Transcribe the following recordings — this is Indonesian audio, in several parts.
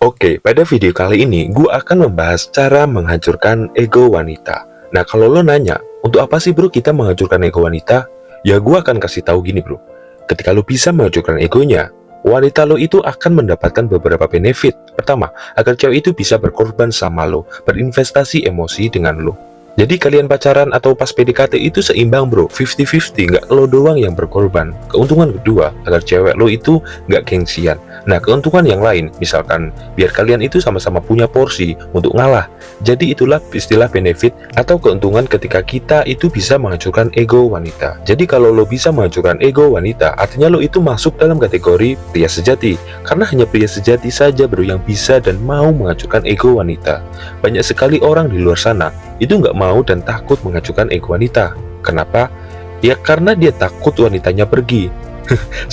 Oke, pada video kali ini gue akan membahas cara menghancurkan ego wanita. Nah, kalau lo nanya, untuk apa sih bro kita menghancurkan ego wanita? Ya gue akan kasih tahu gini bro. Ketika lo bisa menghancurkan egonya, wanita lo itu akan mendapatkan beberapa benefit. Pertama, agar cewek itu bisa berkorban sama lo, berinvestasi emosi dengan lo. Jadi kalian pacaran atau pas PDKT itu seimbang bro, 50-50, nggak lo doang yang berkorban. Keuntungan kedua, agar cewek lo itu nggak gengsian. Nah, keuntungan yang lain, misalkan biar kalian itu sama-sama punya porsi untuk ngalah. Jadi itulah istilah benefit atau keuntungan ketika kita itu bisa menghancurkan ego wanita. Jadi kalau lo bisa menghancurkan ego wanita, artinya lo itu masuk dalam kategori pria sejati. Karena hanya pria sejati saja bro yang bisa dan mau menghancurkan ego wanita. Banyak sekali orang di luar sana itu nggak mau dan takut menghancurkan ego wanita. Kenapa? Ya karena dia takut wanitanya pergi.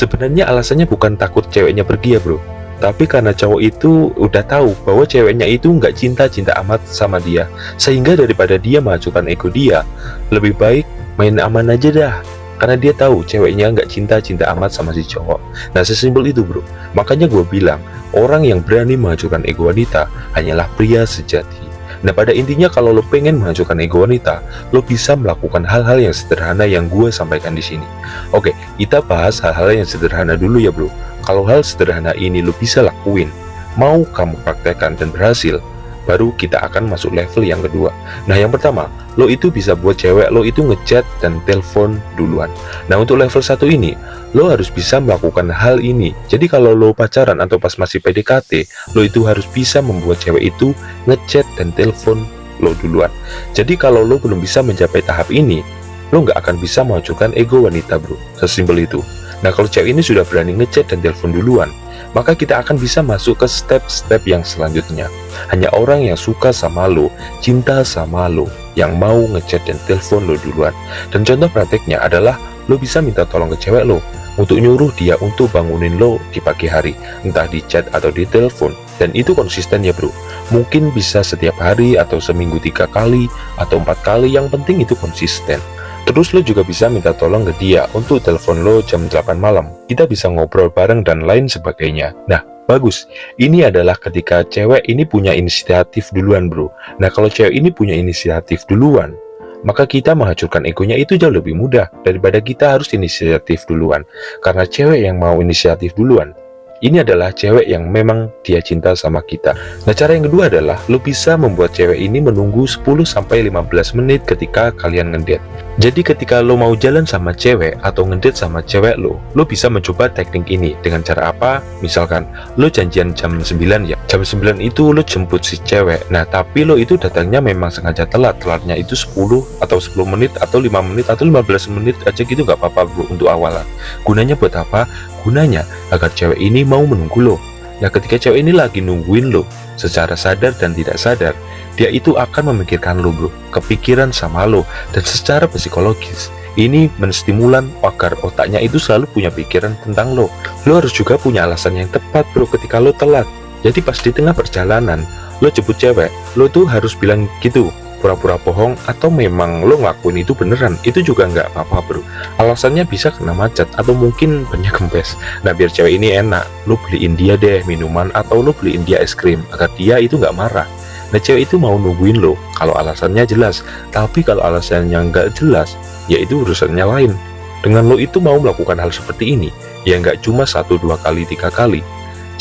Sebenarnya alasannya bukan takut ceweknya pergi ya bro, tapi karena cowok itu udah tahu bahwa ceweknya itu nggak cinta-cinta amat sama dia, sehingga daripada dia menghancurkan ego dia, lebih baik main aman aja dah. Karena dia tahu ceweknya nggak cinta-cinta amat sama si cowok. Nah sesimpel itu bro. Makanya gue bilang, orang yang berani menghancurkan ego wanita hanyalah pria sejati. Nah pada intinya kalau lo pengen menghancurkan ego wanita, lo bisa melakukan hal-hal yang sederhana yang gue sampaikan di sini. Oke, kita bahas hal-hal yang sederhana dulu ya bro. Kalau hal sederhana ini lo bisa lakuin, mau kamu praktekkan dan berhasil, baru kita akan masuk level yang kedua. Nah yang pertama, lo itu bisa buat cewek lo itu ngechat dan telepon duluan. Nah untuk level 1 ini, lo harus bisa melakukan hal ini. Jadi kalau lo pacaran atau pas masih PDKT, lo itu harus bisa membuat cewek itu ngechat dan telepon lo duluan. Jadi kalau lo belum bisa mencapai tahap ini, lo nggak akan bisa menghancurkan ego wanita bro. Sesimpel itu. Nah kalau cewek ini sudah berani ngechat dan telepon duluan, maka kita akan bisa masuk ke step-step yang selanjutnya. Hanya orang yang suka sama lo, cinta sama lo, yang mau ngechat dan telepon lo duluan. Dan contoh prakteknya adalah lo bisa minta tolong ke cewek lo untuk nyuruh dia untuk bangunin lo di pagi hari, entah di chat atau di telepon. Dan itu konsisten ya bro. Mungkin bisa setiap hari atau seminggu 3 kali atau 4 kali, yang penting itu konsisten. Terus lo juga bisa minta tolong ke dia untuk telepon lo jam 8 malam. Kita bisa ngobrol bareng dan lain sebagainya. Nah, bagus. Ini adalah ketika cewek ini punya inisiatif duluan bro. Nah, kalau cewek ini punya inisiatif duluan, maka kita menghancurkan egonya itu jauh lebih mudah daripada kita harus inisiatif duluan. Karena cewek yang mau inisiatif duluan, ini adalah cewek yang memang dia cinta sama kita. Nah cara yang kedua adalah lo bisa membuat cewek ini menunggu 10-15 menit ketika kalian ngedate. Jadi ketika lo mau jalan sama cewek atau ngedate sama cewek lo bisa mencoba teknik ini. Dengan cara apa? Misalkan lo janjian jam 9 ya. Jam 9 itu lo jemput si cewek. Nah tapi lo itu datangnya memang sengaja telat. Telatnya itu 10 atau 10 menit atau 5 menit atau 15 menit aja gitu, nggak apa-apa bro untuk awalan. Gunanya buat apa? Gunanya agar cewek ini mau menunggu lo. Nah ketika cewek ini lagi nungguin lo, secara sadar dan tidak sadar, dia itu akan memikirkan lo bro, kepikiran sama lo. Dan secara psikologis, ini menstimulan agar otaknya itu selalu punya pikiran tentang lo. Lo harus juga punya alasan yang tepat bro ketika lo telat. Jadi pas di tengah perjalanan, lo jemput cewek, lo tuh harus bilang gitu, pura-pura bohong atau memang lo ngelakuin itu beneran, itu juga nggak apa-apa bro. Alasannya bisa kena macet atau mungkin banyak kempes. Nah biar cewek ini enak, lo beliin dia deh minuman atau lo beliin dia es krim agar dia itu nggak marah. Nah cewek itu mau nungguin lo kalau alasannya jelas. Tapi kalau alasannya nggak jelas, ya itu urusannya lain. Dengan lo itu mau melakukan hal seperti ini, ya nggak cuma 1, 2 kali, 3 kali.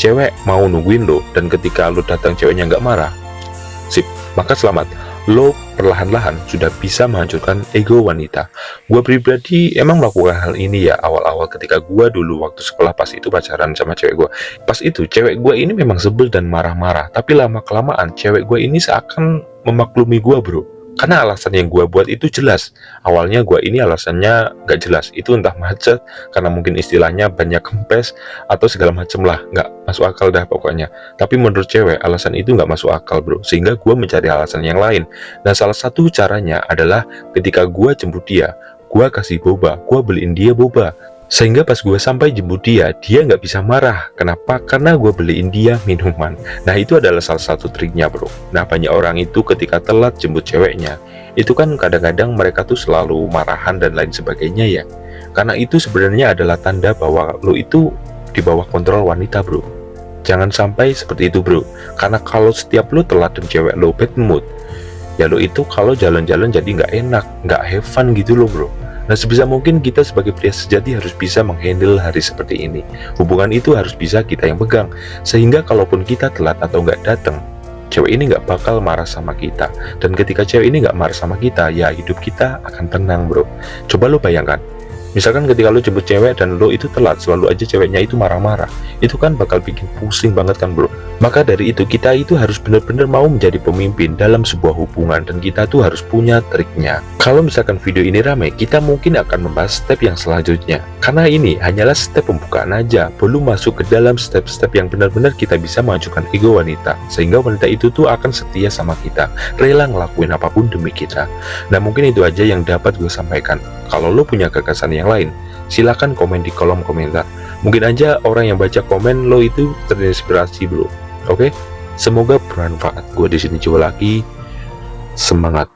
Cewek mau nungguin lo, dan ketika lo datang ceweknya nggak marah, sip, maka selamat. Lo perlahan-lahan sudah bisa menghancurkan ego wanita. Gue pribadi emang melakukan hal ini ya awal-awal ketika gue dulu waktu sekolah pas itu pacaran sama cewek gue. Pas itu cewek gue ini memang sebel dan marah-marah, tapi lama-kelamaan cewek gue ini seakan memaklumi gue bro. Karena alasan yang gue buat itu jelas. Awalnya gue ini alasannya gak jelas. Itu entah macet, karena mungkin istilahnya banyak kempes, atau segala macem lah. Gak masuk akal dah pokoknya. Tapi menurut cewek, alasan itu gak masuk akal bro. Sehingga gue mencari alasan yang lain. Nah salah satu caranya adalah ketika gue jemput dia, gue kasih boba, gue beliin dia boba. Sehingga pas gue sampai jemput dia nggak bisa marah. Kenapa? Karena gue beliin dia minuman. Nah itu adalah salah satu triknya bro. Nah banyak orang itu ketika telat jemput ceweknya, itu kan kadang-kadang mereka tuh selalu marahan dan lain sebagainya ya. Karena itu sebenarnya adalah tanda bahwa lo itu di bawah kontrol wanita bro. Jangan sampai seperti itu bro, karena kalau setiap lo telat dan cewek lo bad mood, ya lo itu kalau jalan-jalan jadi nggak enak, nggak have fun gitu loh bro. Nah sebisa mungkin kita sebagai pria sejati harus bisa menghandle hari seperti ini. Hubungan itu harus bisa kita yang pegang, sehingga kalaupun kita telat atau nggak datang, cewek ini nggak bakal marah sama kita. Dan ketika cewek ini nggak marah sama kita, ya hidup kita akan tenang bro. Coba lo bayangkan, misalkan ketika lo jemput cewek dan lo itu telat, selalu aja ceweknya itu marah-marah, itu kan bakal bikin pusing banget kan bro. Maka dari itu kita itu harus benar-benar mau menjadi pemimpin dalam sebuah hubungan, dan kita tuh harus punya triknya. Kalau misalkan video ini ramai, kita mungkin akan membahas step yang selanjutnya, karena ini hanyalah step pembukaan aja, belum masuk ke dalam step-step yang benar-benar kita bisa mengajukan ego wanita, sehingga wanita itu tuh akan setia sama kita, rela ngelakuin apapun demi kita. Nah mungkin itu aja yang dapat gue sampaikan. Kalau lo punya gagasan yang lain, silahkan komen di kolom komentar. Mungkin aja orang yang baca komen lo itu terinspirasi bro. Oke, semoga bermanfaat. Gue di sini coba lagi, semangat.